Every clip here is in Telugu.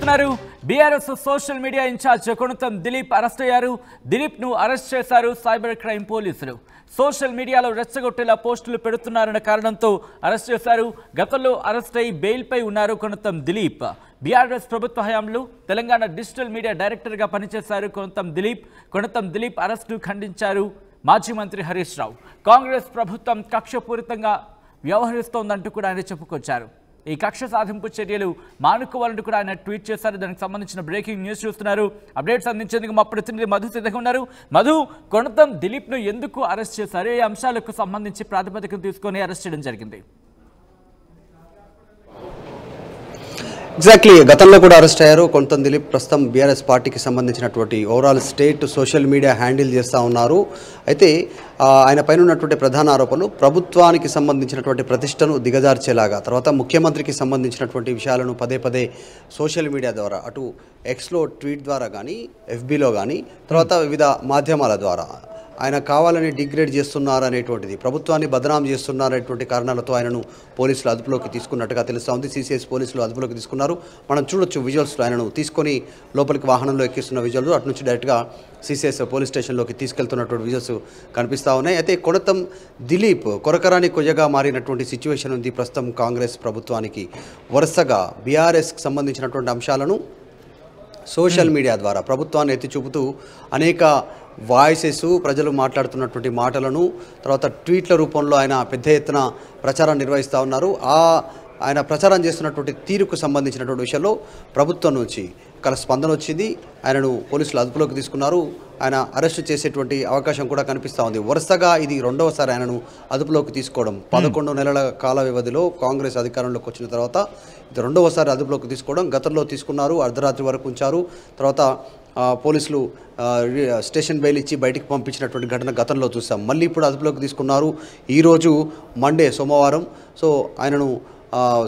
చూస్తున్నారు BRS social media incharge Konatham Dilip arrest అయ్యారు. దిలీప్ ను అరెస్ట్ చేశారు సైబర్ క్రైమ్ పోలీసులు. సోషల్ మీడియాలో రెచ్చగొట్టేలా పోస్టులు పెడుతున్నారన్న కారణంతో అరెస్ట్ చేశారు. గతంలో అరెస్ట్ అయి బెయిల్ పై ఉన్నారు కొణతం దిలీప్. బీఆర్ఎస్ ప్రభుత్వ హయాంలో తెలంగాణ డిజిటల్ మీడియా డైరెక్టర్ గా పనిచేశారు కొణతం దిలీప్. కొణతం దిలీప్ అరెస్టును ఖండించారు మాజీ మంత్రి హరీష్ రావు. కాంగ్రెస్ ప్రభుత్వం కక్షపూరితంగా వ్యవహరిస్తోందంటూ కూడా ఆయన చెప్పుకొచ్చారు. ఈ కక్ష సాధింపు చర్యలు మానుకోవాలంటూ కూడా ఆయన ట్వీట్ చేశారు. దానికి సంబంధించిన బ్రేకింగ్ న్యూస్ చూస్తున్నారు. అప్డేట్స్ అందించేందుకు మా ప్రతినిధి మధు సిద్ధంగా ఉన్నారు. మధు, కొణతం దిలీప్ ను ఎందుకు అరెస్ట్ చేశారు? ఈ అంశాలకు సంబంధించి ప్రాతిపదికను తీసుకొని అరెస్ట్ చేయడం జరిగింది. ఎగ్జాక్ట్లీ గతంలో కూడా అరెస్ట్ అయ్యారు కొణతం దిలీప్. ప్రస్తుతం బీఆర్ఎస్ పార్టీకి సంబంధించినటువంటి overall state social media handle చేస్తూ ఉన్నారు. అయితే ఆయన పైన ఉన్నటువంటి ప్రధాన ఆరోపణలు ప్రభుత్వానికి సంబంధించినటువంటి ప్రతిష్టను దిగజార్చేలాగా, తర్వాత ముఖ్యమంత్రికి సంబంధించినటువంటి విషయాలను పదే పదే సోషల్ మీడియా ద్వారా, అటు ఎక్స్లో ట్వీట్ ద్వారా కానీ, ఎఫ్బీలో కానీ, తర్వాత వివిధ మాధ్యమాల ద్వారా ఆయన కావాలని డిగ్రేడ్ చేస్తున్నారనేటువంటిది, ప్రభుత్వాన్ని బదనాం చేస్తున్నారనేటువంటి కారణాలతో ఆయనను పోలీసులు అదుపులోకి తీసుకున్నట్టుగా తెలుస్తూ ఉంది. సిసిఎస్ పోలీసులు అదుపులోకి తీసుకున్నారు. మనం చూడొచ్చు విజువల్స్లో ఆయనను తీసుకొని లోపలికి వాహనంలో ఎక్కిస్తున్న విజువల్స్, అటు నుంచి డైరెక్ట్గా సిసిఎస్ పోలీస్ స్టేషన్లోకి తీసుకెళ్తున్నటువంటి విజువల్స్ కనిపిస్తూ ఉన్నాయి. అయితే కొణతం దిలీప్ కొరకరాని కొయ్యగా మారినటువంటి సిచ్యువేషన్ ఉంది ప్రస్తుతం కాంగ్రెస్ ప్రభుత్వానికి. వరుసగా బీఆర్ఎస్కి సంబంధించినటువంటి అంశాలను సోషల్ మీడియా ద్వారా ప్రభుత్వాన్ని ఎత్తి చూపుతూ అనేక వాయిసెస్, ప్రజలు మాట్లాడుతున్నటువంటి మాటలను, తర్వాత ట్వీట్ల రూపంలో ఆయన పెద్ద ఎత్తున ప్రచారం నిర్వహిస్తూ ఉన్నారు. ఆయన ప్రచారం చేస్తున్నటువంటి తీరుకు సంబంధించినటువంటి విషయంలో ప్రభుత్వం నుంచి స్పందన వచ్చింది. ఆయనను పోలీసులు అదుపులోకి తీసుకున్నారు. ఆయన అరెస్టు చేసేటువంటి అవకాశం కూడా కనిపిస్తూ ఉంది. వరుసగా ఇది రెండవసారి ఆయనను అదుపులోకి తీసుకోవడం. 11 నెలల కాల వ్యవధిలో కాంగ్రెస్ అధికారంలోకి వచ్చిన తర్వాత ఇది రెండవసారి అదుపులోకి తీసుకోవడం. గతంలో తీసుకున్నారు, అర్ధరాత్రి వరకు ఉంచారు. తర్వాత పోలీసులు స్టేషన్ బెయిల్ ఇచ్చి బయటికి పంపించినటువంటి ఘటన గతంలో చూసాం. మళ్ళీ ఇప్పుడు అదుపులోకి తీసుకున్నారు. ఈరోజు మండే, సోమవారం. సో ఆయనను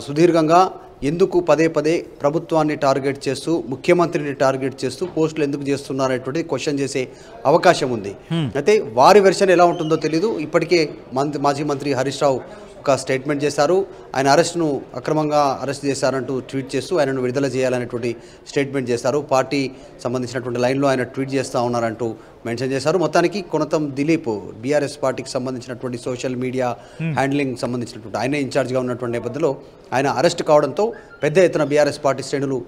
సుదీర్ఘంగా ఎందుకు పదే పదే ప్రభుత్వాన్ని టార్గెట్ చేస్తూ, ముఖ్యమంత్రిని టార్గెట్ చేస్తూ పోస్టులు ఎందుకు చేస్తున్నారనేటువంటి క్వశ్చన్ చేసే అవకాశం ఉంది. అయితే వారి వెర్షన్ ఎలా ఉంటుందో తెలీదు. ఇప్పటికే మాజీ మంత్రి హరీష్ రావు ఒక స్టేట్మెంట్ చేశారు. ఆయన అరెస్ట్ను అక్రమంగా అరెస్ట్ చేశారంటూ ట్వీట్ చేస్తూ ఆయనను విడుదల చేయాలనేటువంటి స్టేట్మెంట్ చేశారు. పార్టీ సంబంధించినటువంటి లైన్లో ఆయన ట్వీట్ చేస్తూ ఉన్నారంటూ మెన్షన్ చేశారు. మొత్తానికి కొణతం దిలీప్ బీఆర్ఎస్ పార్టీకి సంబంధించినటువంటి సోషల్ మీడియా హ్యాండ్లింగ్ సంబంధించినటువంటి ఆయన ఇన్ఛార్జ్గా ఉన్నటువంటి నేపథ్యంలో ఆయన అరెస్ట్ కావడంతో పెద్ద ఎత్తున బీఆర్ఎస్ పార్టీ శ్రేణులు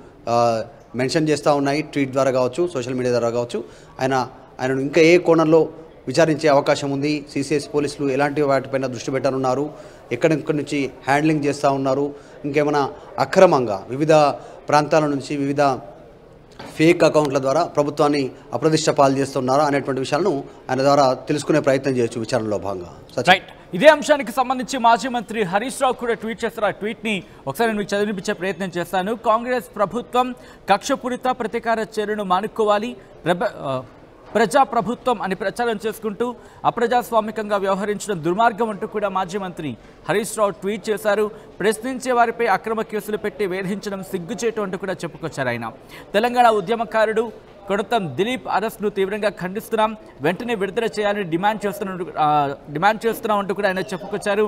మెన్షన్ చేస్తూ ఉన్నాయి. ట్వీట్ ద్వారా కావచ్చు, సోషల్ మీడియా ద్వారా కావచ్చు. ఆయనను ఇంకా ఏ కోణంలో విచారించే అవకాశం ఉంది, సిసిఎస్ పోలీసులు ఎలాంటి వాటిపైన దృష్టి పెట్టనున్నారు, ఎక్కడెక్కడి నుంచి హ్యాండ్లింగ్ చేస్తూ ఉన్నారు, ఇంకేమైనా అక్రమంగా వివిధ ప్రాంతాల నుంచి వివిధ ఫేక్ అకౌంట్ల ద్వారా ప్రభుత్వాన్ని అప్రదిష్ట పాలు చేస్తున్నారా అనేటువంటి విషయాలను ఆయన ద్వారా తెలుసుకునే ప్రయత్నం చేయొచ్చు విచారణలో భాగంగా. ఇదే అంశానికి సంబంధించి మాజీ మంత్రి హరీష్ రావు కూడా ట్వీట్ చేస్తారు. ఆ ట్వీట్ని ఒకసారి నేను మీకు చదివించే ప్రయత్నం చేస్తాను. కాంగ్రెస్ ప్రభుత్వం కక్షపూరిత ప్రతీకార చర్యను మానుకోవాలి, ప్రజాప్రభుత్వం అని ప్రచారం చేసుకుంటూ అప్రజాస్వామికంగా వ్యవహరించడం దుర్మార్గం అంటూ కూడా మాజీ మంత్రి హరీష్ రావు ట్వీట్ చేశారు. ప్రశ్నించే వారిపై అక్రమ కేసులు పెట్టి వేధించడం సిగ్గుచేటు అంటూ కూడా చెప్పుకొచ్చారు ఆయన. తెలంగాణ ఉద్యమకారుడు కొణతం దిలీప్ అరెస్ట్ను తీవ్రంగా ఖండిస్తున్నాం, వెంటనే విడుదల చేయాలని డిమాండ్ చేస్తున్నాం అంటూ కూడా ఆయన చెప్పుకొచ్చారు.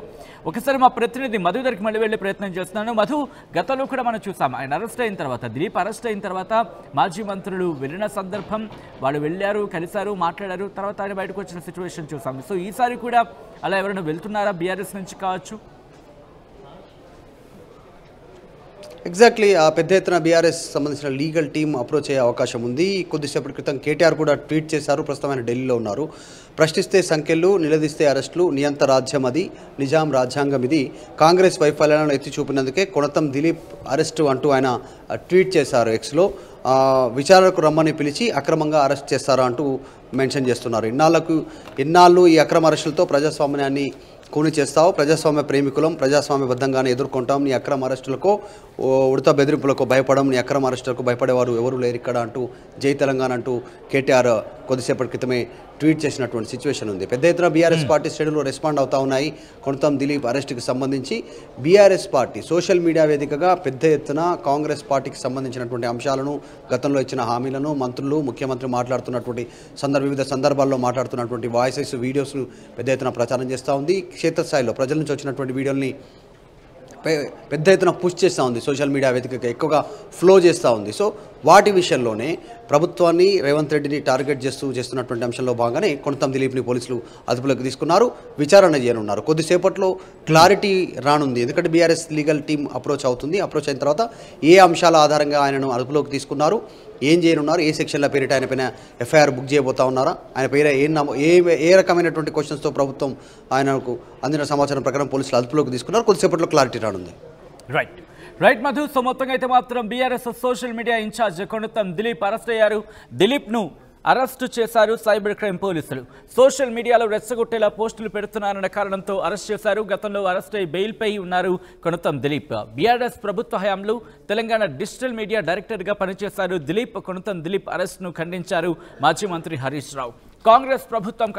ఒకసారి మా ప్రతినిధి మధు దగ్గరికి మళ్ళీ వెళ్ళే ప్రయత్నం చేస్తున్నాను. మధు, గతంలో కూడా మనం చూసాం ఆయన అరెస్ట్ అయిన తర్వాత, దిలీప్ అరెస్ట్ అయిన తర్వాత మాజీ మంత్రులు వెళ్ళిన సందర్భం, వాళ్ళు వెళ్ళారు, కలిశారు, మాట్లాడారు, తర్వాత ఆయన బయటకు వచ్చిన సిచ్యువేషన్ చూసాం. సో ఈసారి కూడా అలా ఎవరైనా వెళ్తున్నారా బీఆర్ఎస్ నుంచి కావచ్చు? ఎగ్జాక్ట్లీ పెద్ద ఎత్తున బీఆర్ఎస్ సంబంధించిన లీగల్ టీమ్ అప్రోచ్ అయ్యే అవకాశం ఉంది. కొద్దిసేపటి క్రితం కేటీఆర్ కూడా ట్వీట్ చేశారు. ప్రస్తుతం ఆయన ఢిల్లీలో ఉన్నారు. ప్రశ్నిస్తే సంఖ్యలు, నిలదీస్తే అరెస్టులు, నియంత రాజ్యం అది, నిజాం రాజ్యాంగం ఇది, కాంగ్రెస్ వైఫల్యాలను ఎత్తి చూపినందుకే కొణతం దిలీప్ అరెస్టు అంటూ ఆయన ట్వీట్ చేశారు ఎక్స్లో. విచారణకు రమ్మని పిలిచి అక్రమంగా అరెస్ట్ చేస్తారా అంటూ మెన్షన్ చేస్తున్నారు. ఇన్నాళ్ళు ఈ అక్రమ అరెస్టులతో ప్రజాస్వామ్యాన్ని కూని చేస్తావు, ప్రజాస్వామ్య ప్రేమికులం, ప్రజాస్వామ్యబద్ధంగానే ఎదుర్కొంటాం, నీ అక్రమ అరెస్టులకు ఉడత బెదిరింపులకు భయపడం, నీ అక్రమ అరెస్టులకు భయపడేవారు ఎవరు లేరు ఇక్కడ అంటూ జై తెలంగాణ అంటూ కేటీఆర్ కొద్దిసేపటి క్రితమే ట్వీట్ చేసినటువంటి సిచ్యువేషన్ ఉంది. పెద్ద ఎత్తున బీఆర్ఎస్ పార్టీ శ్రేణులు రెస్పాండ్ అవుతా ఉన్నాయి. కొణతం దిలీప్ అరెస్టుకి సంబంధించి బీఆర్ఎస్ పార్టీ సోషల్ మీడియా వేదికగా పెద్ద ఎత్తున కాంగ్రెస్ పార్టీకి సంబంధించినటువంటి అంశాలను, గతంలో ఇచ్చిన హామీలను, మంత్రులు, ముఖ్యమంత్రి మాట్లాడుతున్నటువంటి వివిధ సందర్భాల్లో మాట్లాడుతున్నటువంటి వాయిసెస్, వీడియోస్ను పెద్ద ఎత్తున ప్రచారం చేస్తూ ఉంది. క్షేత్రస్థాయిలో ప్రజల నుంచి వచ్చినటువంటి వీడియోల్ని పెద్ద ఎత్తున పుష్ చేస్తూ ఉంది, సోషల్ మీడియా వేదికగా ఎక్కువగా ఫ్లో చేస్తూ ఉంది. సో వాటి విషయంలోనే ప్రభుత్వాన్ని రేవంత్ రెడ్డిని టార్గెట్ చేస్తున్నటువంటి అంశంలో భాగంగానే కొనతం దిలీప్ని పోలీసులు అదుపులోకి తీసుకున్నారు, విచారణ చేయనున్నారు. కొద్దిసేపట్లో క్లారిటీ రానుంది, ఎందుకంటే బీఆర్ఎస్ లీగల్ టీం అప్రోచ్ అయిన తర్వాత ఏ అంశాల ఆధారంగా ఆయనను అదుపులోకి తీసుకున్నారు, ఏం చేయనున్నారు, ఏ సెక్షన్ల పేరిట ఆయన పైన ఎఫ్ఐఆర్ బుక్ చేయబోతా ఉన్నారా, ఆయన పేర ఏ రకమైనటువంటి క్వశ్చన్స్తో ప్రభుత్వం ఆయనకు అందిన సమాచారం ప్రకారం పోలీసులు అదుపులోకి తీసుకున్నారు. కొద్దిసేపట్లో క్లారిటీ రానుంది. రైట్ మధు. సో మొత్తంగా అయితే మాత్రం BRS social media incharge Konatham Dilip arrest అయ్యారు. దిలీప్ను అరెస్టు చేశారు సైబర్ క్రైమ్ పోలీసులు. సోషల్ మీడియాలో రెచ్చగొట్టేలా పోస్టులు పెడుతున్నారన్న కారణంతో అరెస్ట్ చేశారు. గతంలో అరెస్ట్ అయి బెయిల్పై ఉన్నారు కొనతం దిలీప్. బీఆర్ఎస్ ప్రభుత్వ హయాంలో తెలంగాణ డిజిటల్ మీడియా డైరెక్టర్గా పనిచేశారు దిలీప్. కొనతం దిలీప్ అరెస్ట్ను ఖండించారు మాజీ మంత్రి హరీష్ రావు. కాంగ్రెస్ ప్రభుత్వం